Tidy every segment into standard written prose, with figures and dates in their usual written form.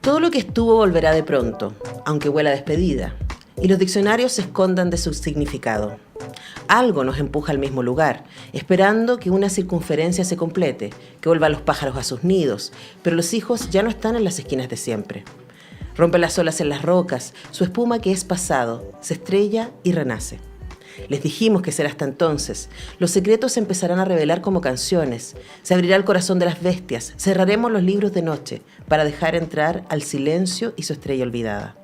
Todo lo que estuvo volverá de pronto, aunque huela a despedida, y los diccionarios se escondan de su significado. Algo nos empuja al mismo lugar, esperando que una circunferencia se complete, que vuelvan los pájaros a sus nidos, pero los hijos ya no están en las esquinas de siempre. Rompe las olas en las rocas, su espuma que es pasado, se estrella y renace. Les dijimos que será hasta entonces. Los secretos se empezarán a revelar como canciones. Se abrirá el corazón de las bestias. Cerraremos los libros de noche para dejar entrar al silencio y su estrella olvidada.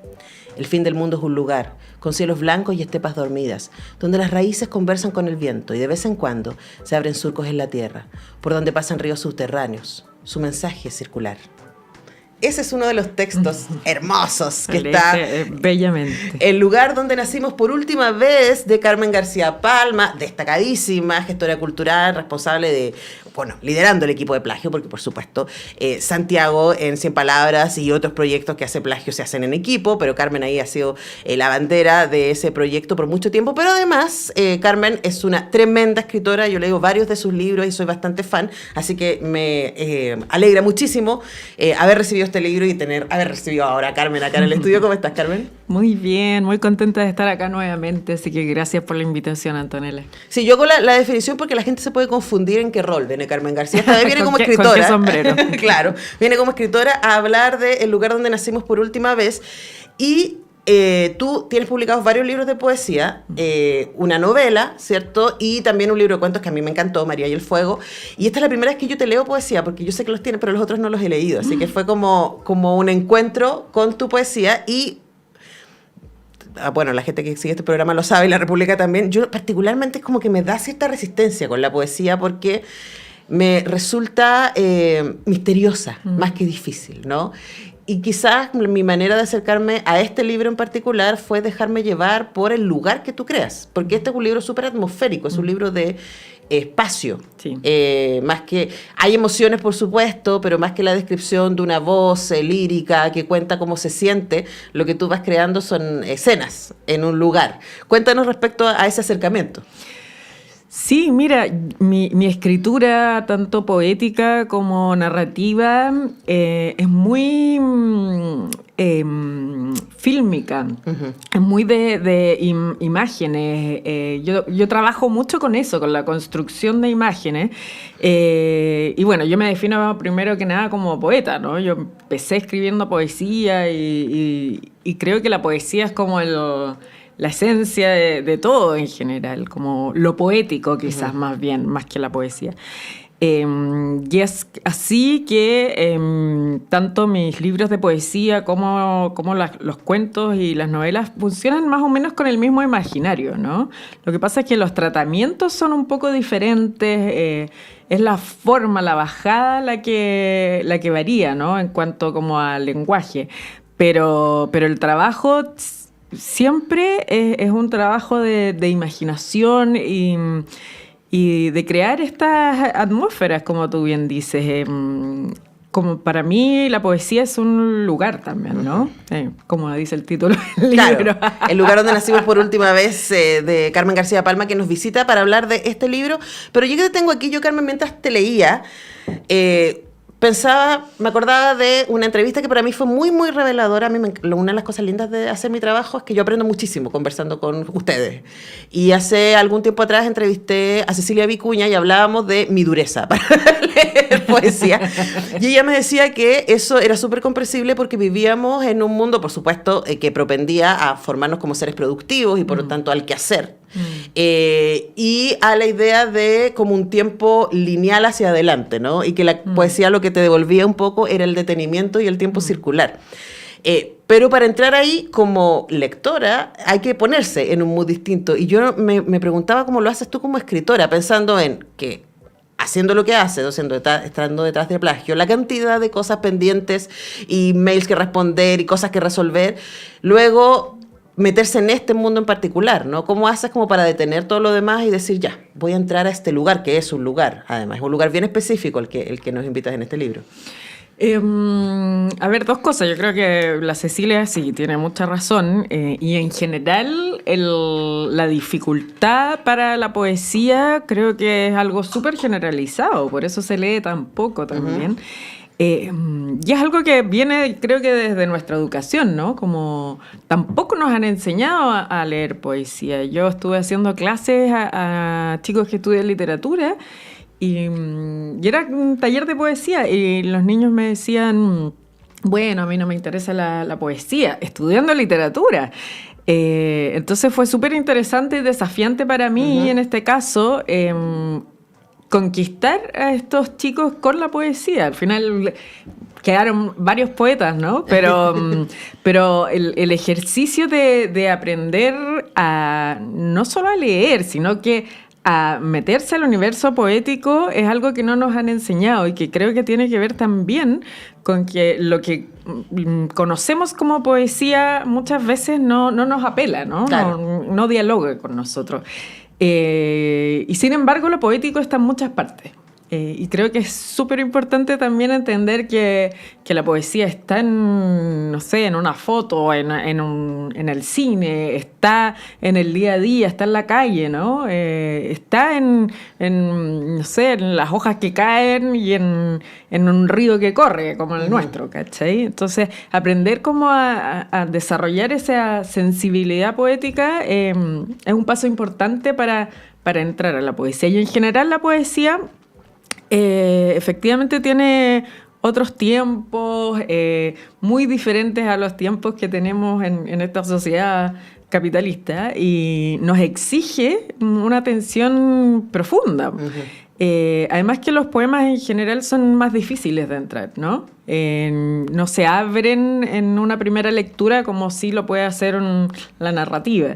El fin del mundo es un lugar, con cielos blancos y estepas dormidas, donde las raíces conversan con el viento y de vez en cuando se abren surcos en la tierra, por donde pasan ríos subterráneos. Su mensaje es circular. Ese es uno de los textos hermosos que está bellamente. El lugar donde nacimos por última vez, de Carmen García Palma, destacadísima gestora cultural, responsable de, liderando el equipo de plagio, porque por supuesto Santiago en 100 palabras y otros proyectos que hace plagio se hacen en equipo, pero Carmen ahí ha sido la bandera de ese proyecto por mucho tiempo, pero además Carmen es una tremenda escritora, yo leo varios de sus libros y soy bastante fan, así que me alegra muchísimo haber recibido este libro y haber recibido ahora a Carmen acá en el estudio. ¿Cómo estás, Carmen? Muy bien, muy contenta de estar acá nuevamente, así que gracias por la invitación, Antonella. Sí, yo hago la definición porque la gente se puede confundir en qué rol viene Carmen García. Esta vez viene como escritora. ¿Con qué sombrero? Claro, viene como escritora a hablar del lugar donde nacimos por última vez y tú tienes publicados varios libros de poesía, una novela, ¿cierto? Y también un libro de cuentos que a mí me encantó, María y el Fuego. Y esta es la primera vez que yo te leo poesía, porque yo sé que los tienes, pero los otros no los he leído. Así que fue como un encuentro con tu poesía y... Bueno, la gente que sigue este programa lo sabe, y la República también. Yo particularmente es como que me da cierta resistencia con la poesía porque me resulta misteriosa, más que difícil, ¿no? Y quizás mi manera de acercarme a este libro en particular fue dejarme llevar por el lugar que tú creas, porque este es un libro súper atmosférico, es un libro de espacio. Sí. Más que hay emociones, por supuesto, pero más que la descripción de una voz lírica que cuenta cómo se siente, lo que tú vas creando son escenas en un lugar. Cuéntanos respecto a ese acercamiento. Sí, mira, mi escritura, tanto poética como narrativa, es muy fílmica, es muy de imágenes. Yo trabajo mucho con eso, con la construcción de imágenes. Y bueno, yo me defino primero que nada como poeta, ¿no? Yo empecé escribiendo poesía y creo que la poesía es como la esencia de todo en general, como lo poético quizás más bien, más que la poesía. Y es así que tanto mis libros de poesía como los cuentos y las novelas funcionan más o menos con el mismo imaginario, ¿no? Lo que pasa es que los tratamientos son un poco diferentes, es la forma, la bajada la que varía, ¿no? En cuanto como al lenguaje. Pero el trabajo siempre es un trabajo de imaginación y de crear estas atmósferas, como tú bien dices. Como para mí la poesía es un lugar también, ¿no? Como dice el título del libro. Claro, el lugar donde nacimos por última vez, de Carmen García Palma, que nos visita para hablar de este libro. Pero yo que te tengo aquí, Carmen, mientras te leía... me acordaba de una entrevista que para mí fue muy, muy reveladora. Una de las cosas lindas de hacer mi trabajo es que yo aprendo muchísimo conversando con ustedes. Y hace algún tiempo atrás entrevisté a Cecilia Vicuña y hablábamos de mi dureza para leer poesía. Y ella me decía que eso era súper comprensible porque vivíamos en un mundo, por supuesto, que propendía a formarnos como seres productivos y por lo tanto al quehacer. Y a la idea de como un tiempo lineal hacia adelante, ¿no? Y que la poesía lo que te devolvía un poco era el detenimiento y el tiempo circular. Pero para entrar ahí como lectora hay que ponerse en un mood distinto. Y yo me preguntaba cómo lo haces tú como escritora, pensando en que haciendo lo que haces, estando detrás de plagio, la cantidad de cosas pendientes y mails que responder y cosas que resolver, luego meterse en este mundo en particular, ¿no? ¿Cómo haces como para detener todo lo demás y decir, ya, voy a entrar a este lugar, que es un lugar, además, es un lugar bien específico el que nos invitas en este libro? A ver, dos cosas. Yo creo que la Cecilia sí tiene mucha razón, y en general la dificultad para la poesía creo que es algo súper generalizado, por eso se lee tan poco también. Y es algo que viene, creo que desde nuestra educación, ¿no? Como tampoco nos han enseñado a leer poesía. Yo estuve haciendo clases a chicos que estudian literatura y era un taller de poesía y los niños me decían, bueno, a mí no me interesa la poesía, estudiando literatura. Entonces fue súper interesante y desafiante para mí, en este caso, conquistar a estos chicos con la poesía. Al final quedaron varios poetas, ¿no? Pero el ejercicio de aprender a no solo a leer, sino que a meterse al universo poético es algo que no nos han enseñado y que creo que tiene que ver también con que lo que conocemos como poesía muchas veces no nos apela, ¿no? Claro. No dialoga con nosotros. Y sin embargo, lo poético está en muchas partes. Y creo que es súper importante también entender que la poesía está en, no sé, en una foto, en el cine, está en el día a día, está en la calle, ¿no? Está no sé, en las hojas que caen y en un río que corre, como el nuestro, ¿cachai? Entonces, aprender cómo a desarrollar esa sensibilidad poética es un paso importante para entrar a la poesía. Y en general la poesía efectivamente tiene otros tiempos muy diferentes a los tiempos que tenemos en esta sociedad capitalista y nos exige una atención profunda. Además que los poemas en general son más difíciles de entrar, ¿no? No se abren en una primera lectura como sí lo puede hacer la narrativa.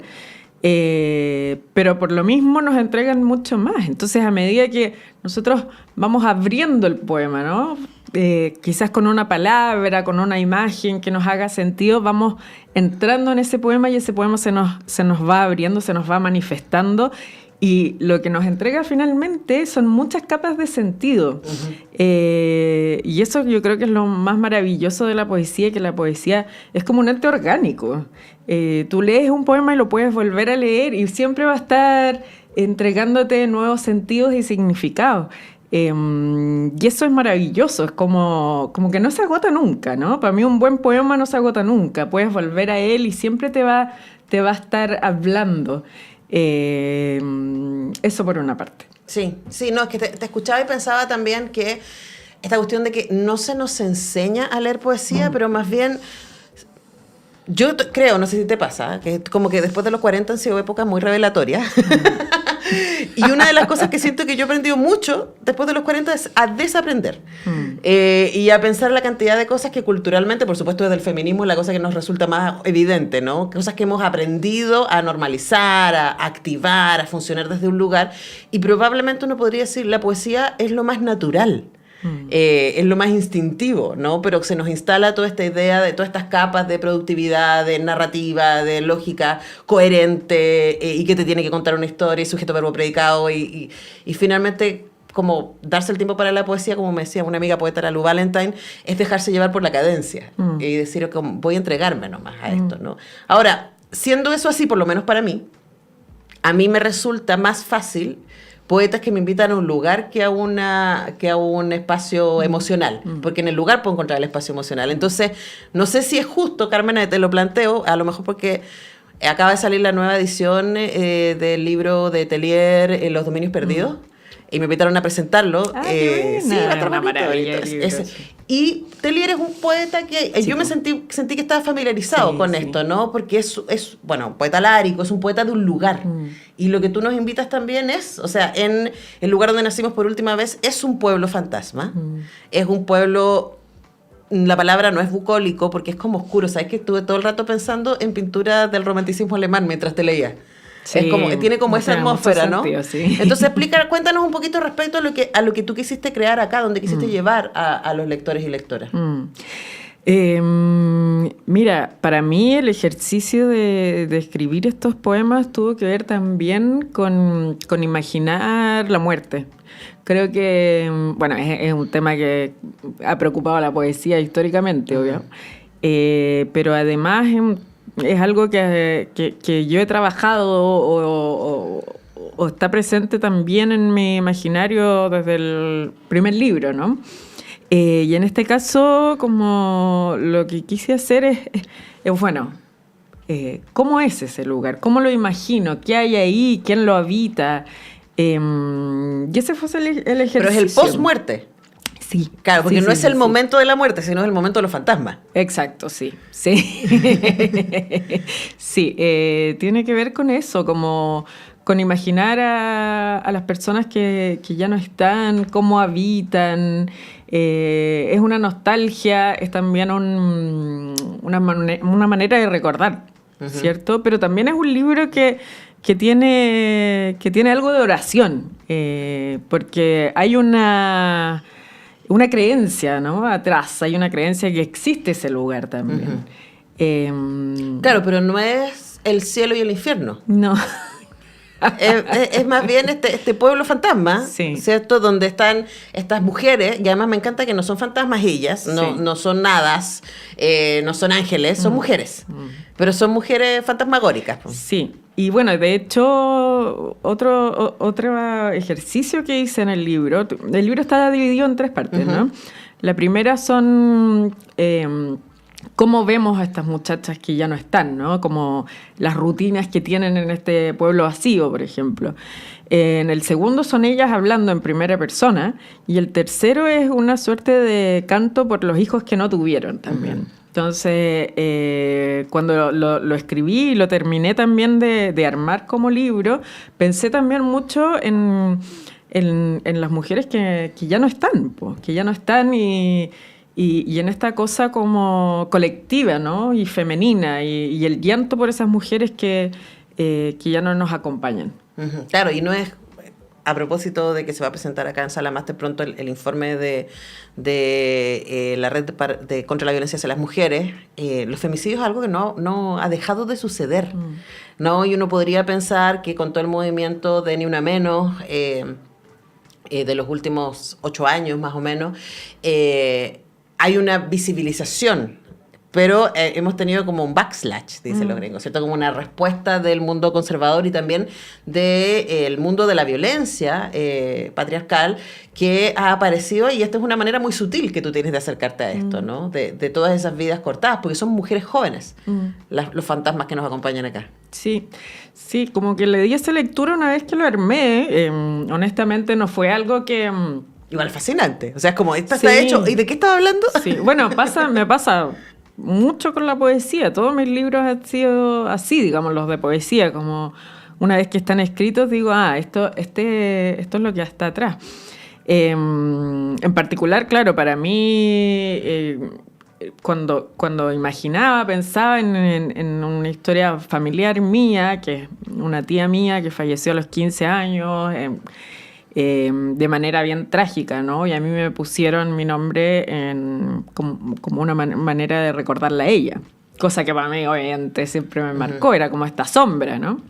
Pero por lo mismo nos entregan mucho más. Entonces, a medida que nosotros vamos abriendo el poema, ¿no? Quizás con una palabra, con una imagen que nos haga sentido, vamos entrando en ese poema y ese poema se nos va abriendo, se nos va manifestando. Y lo que nos entrega finalmente son muchas capas de sentido. Y eso yo creo que es lo más maravilloso de la poesía, que la poesía es como un ente orgánico. Tú lees un poema y lo puedes volver a leer y siempre va a estar entregándote nuevos sentidos y significados. Y eso es maravilloso, es como que no se agota nunca, ¿no? Para mí un buen poema no se agota nunca. Puedes volver a él y siempre te va a estar hablando. Eso por una parte. Sí, no, es que te escuchaba y pensaba también que esta cuestión de que no se nos enseña a leer poesía, pero más bien, yo creo, no sé si te pasa, que como que después de los 40 han sido épocas muy revelatorias. Y una de las cosas que siento que yo he aprendido mucho después de los 40 es a desaprender. Y a pensar la cantidad de cosas que culturalmente, por supuesto desde el feminismo, es la cosa que nos resulta más evidente, ¿no? Cosas que hemos aprendido a normalizar, a activar, a funcionar desde un lugar. Y probablemente uno podría decir, la poesía es lo más natural. Es lo más instintivo, ¿no? Pero se nos instala toda esta idea de todas estas capas de productividad, de narrativa, de lógica coherente y que te tiene que contar una historia y sujeto, verbo, predicado y finalmente como darse el tiempo para la poesía, como me decía una amiga poeta, la Lu Valentine, es dejarse llevar por la cadencia y decir, como, voy a entregarme nomás a esto, ¿no? Ahora, siendo eso así, por lo menos para mí, a mí me resulta más fácil poetas que me invitan a un lugar que a un espacio emocional, porque en el lugar puedo encontrar el espacio emocional. Entonces, no sé si es justo, Carmen, te lo planteo, a lo mejor porque acaba de salir la nueva edición del libro de Tellier, Los dominios perdidos, y me invitaron a presentarlo. Qué buena. Sí, va a estar Una bonito. maravilla Entonces, de libro, sí. Y Tellier es un poeta que yo me sentí que estaba familiarizado con esto, ¿no? Porque es bueno, poeta lárico, es un poeta de un lugar. Y lo que tú nos invitas también es, o sea, en el lugar donde nacimos por última vez, es un pueblo fantasma. Es un pueblo, la palabra no es bucólico porque es como oscuro. ¿Sabes que estuve todo el rato pensando en pintura del romanticismo alemán mientras te leía? Sí, Es como, tiene como esa atmósfera, ¿no? sentido, sí. Entonces, cuéntanos un poquito respecto a lo que tú quisiste crear acá, donde quisiste llevar a los lectores y lectoras. Mira, para mí el ejercicio de escribir estos poemas tuvo que ver también con imaginar la muerte. Creo que, bueno, es un tema que ha preocupado a la poesía históricamente, obvio. Pero además es algo que yo he trabajado o está presente también en mi imaginario desde el primer libro, ¿no? Y en este caso, como lo que quise hacer bueno, ¿cómo es ese lugar? ¿Cómo lo imagino? ¿Qué hay ahí? ¿Quién lo habita? Y ese fue el ejercicio. Pero es el post-muerte. Sí. Claro, porque sí, no sí, es el sí. momento de la muerte, sino es el momento de los fantasmas. Exacto, sí. Sí, tiene que ver con eso, como con imaginar a las personas que ya no están, cómo habitan. Es una nostalgia, es también una manera de recordar, ¿cierto? Pero también es un libro que tiene algo de oración, porque hay una creencia, ¿no? Atrás, hay una creencia que existe ese lugar también. Claro, pero no es el cielo y el infierno. No. Es más bien este pueblo fantasma, Sí. ¿cierto? Donde están estas mujeres, y además me encanta que no son fantasmas ellas, no, Sí. no son hadas, no son ángeles, son mujeres. Pero son mujeres fantasmagóricas. Po. Sí, y bueno, de hecho, otro ejercicio que hice en el libro está dividido en 3 partes, ¿no? La primera son cómo vemos a estas muchachas que ya no están, ¿no? Como las rutinas que tienen en este pueblo vacío, por ejemplo. En el segundo son ellas hablando en primera persona, y el tercero es una suerte de canto por los hijos que no tuvieron también. Entonces, cuando lo escribí y lo terminé también de armar como libro, pensé también mucho en las mujeres que ya no están, pues, que ya no están y en esta cosa como colectiva, ¿no? Y femenina, y el llanto por esas mujeres que ya no nos acompañan. Claro, y no es... A propósito de que se va a presentar acá en Sala Máster pronto el informe de la red contra la violencia hacia las mujeres, los femicidios es algo que no ha dejado de suceder, ¿no? Y uno podría pensar que con todo el movimiento de Ni Una Menos, de los últimos 8 años más o menos, hay una visibilización. Pero hemos tenido como un backslash, dicen los gringos, ¿cierto? Como una respuesta del mundo conservador y también del mundo de la violencia patriarcal que ha aparecido, y esta es una manera muy sutil que tú tienes de acercarte a esto, ¿no? De todas esas vidas cortadas, porque son mujeres jóvenes, los fantasmas que nos acompañan acá. Sí, como que le di esa lectura una vez que lo armé. Honestamente no fue algo que... Igual fascinante, o sea, es como, esto Sí. está hecho, ¿y de qué estaba hablando? Sí, bueno, me pasa mucho con la poesía. Todos mis libros han sido así, digamos, los de poesía, como una vez que están escritos digo, esto es lo que está atrás. En particular, claro, para mí, cuando imaginaba, pensaba en una historia familiar mía, que es una tía mía que falleció a los 15 años, de manera bien trágica, ¿no? Y a mí me pusieron mi nombre como una manera de recordarla a ella, cosa que para mí obviamente siempre me marcó, era como esta sombra, ¿no?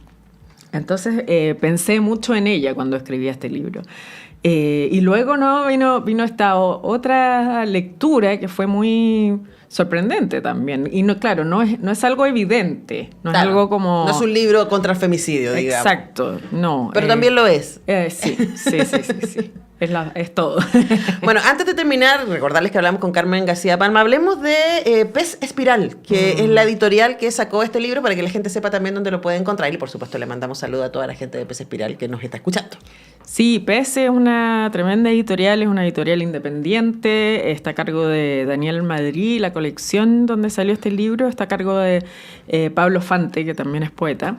Entonces pensé mucho en ella cuando escribí este libro. Y luego vino esta otra lectura que fue muy sorprendente también. Y no es algo evidente, no Claro, es algo como... No es un libro contra el femicidio, digamos. Exacto, no. Pero también lo es. Sí. Es todo. Bueno, antes de terminar, recordarles que hablamos con Carmen García Palma. Hablemos de Pez Espiral, que es la editorial que sacó este libro para que la gente sepa también dónde lo puede encontrar. Y por supuesto le mandamos saludo a toda la gente de Pez Espiral que nos está escuchando. Sí, Pez es una tremenda editorial, es una editorial independiente, está a cargo de Daniel Madrid, la colección donde salió este libro está a cargo de Pablo Fante, que también es poeta.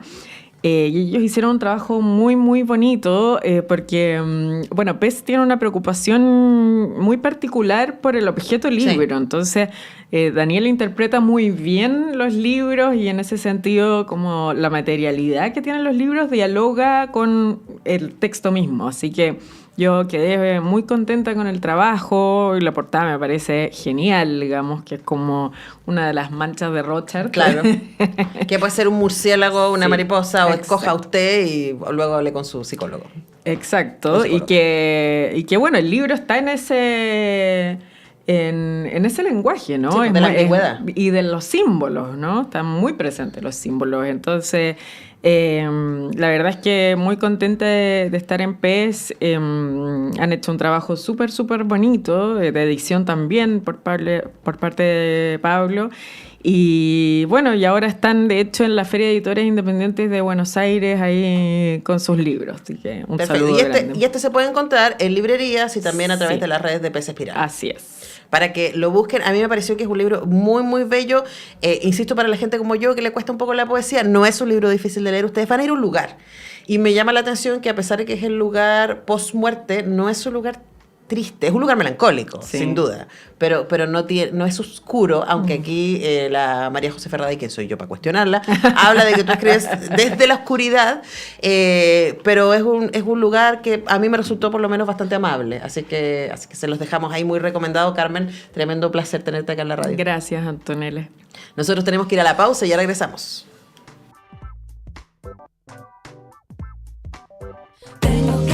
Y ellos hicieron un trabajo muy, muy bonito porque, bueno, Pez tiene una preocupación muy particular por el objeto libro. Sí. Entonces, Daniel interpreta muy bien los libros y en ese sentido, como la materialidad que tienen los libros dialoga con el texto mismo. Así que yo quedé muy contenta con el trabajo y la portada me parece genial, digamos, que es como una de las manchas de Rothschild. Claro. Que puede ser un murciélago, una mariposa, o exacto. Escoja usted y luego hable con su psicólogo. Exacto. Y que bueno, el libro está en en ese lenguaje, ¿no? Sí, de la ambigüedad. Y de los símbolos, ¿no? Están muy presentes los símbolos. Entonces, la verdad es que muy contenta de estar en PES. Han hecho un trabajo súper, súper bonito, de edición también por parte de Pablo. Y bueno, y ahora están de hecho en la Feria de Editores Independientes de Buenos Aires ahí con sus libros. Así que un Perfecto. saludo grande. Y este se puede encontrar en librerías y también a través Sí. de las redes de PES Espiral. Así es. Para que lo busquen. A mí me pareció que es un libro muy, muy bello. Insisto, para la gente como yo, que le cuesta un poco la poesía, no es un libro difícil de leer. Ustedes van a ir a un lugar. Y me llama la atención que a pesar de que es el lugar post-muerte, no es un lugar triste. Es un lugar melancólico, Sí. sin duda. Pero no es oscuro, aunque aquí la María José Ferrada, y quién soy yo para cuestionarla, habla de que tú escribes desde la oscuridad, pero es un lugar que a mí me resultó por lo menos bastante amable. Así que se los dejamos ahí muy recomendado, Carmen. Tremendo placer tenerte acá en la radio. Gracias, Antonella. Nosotros tenemos que ir a la pausa y ya regresamos. Tengo que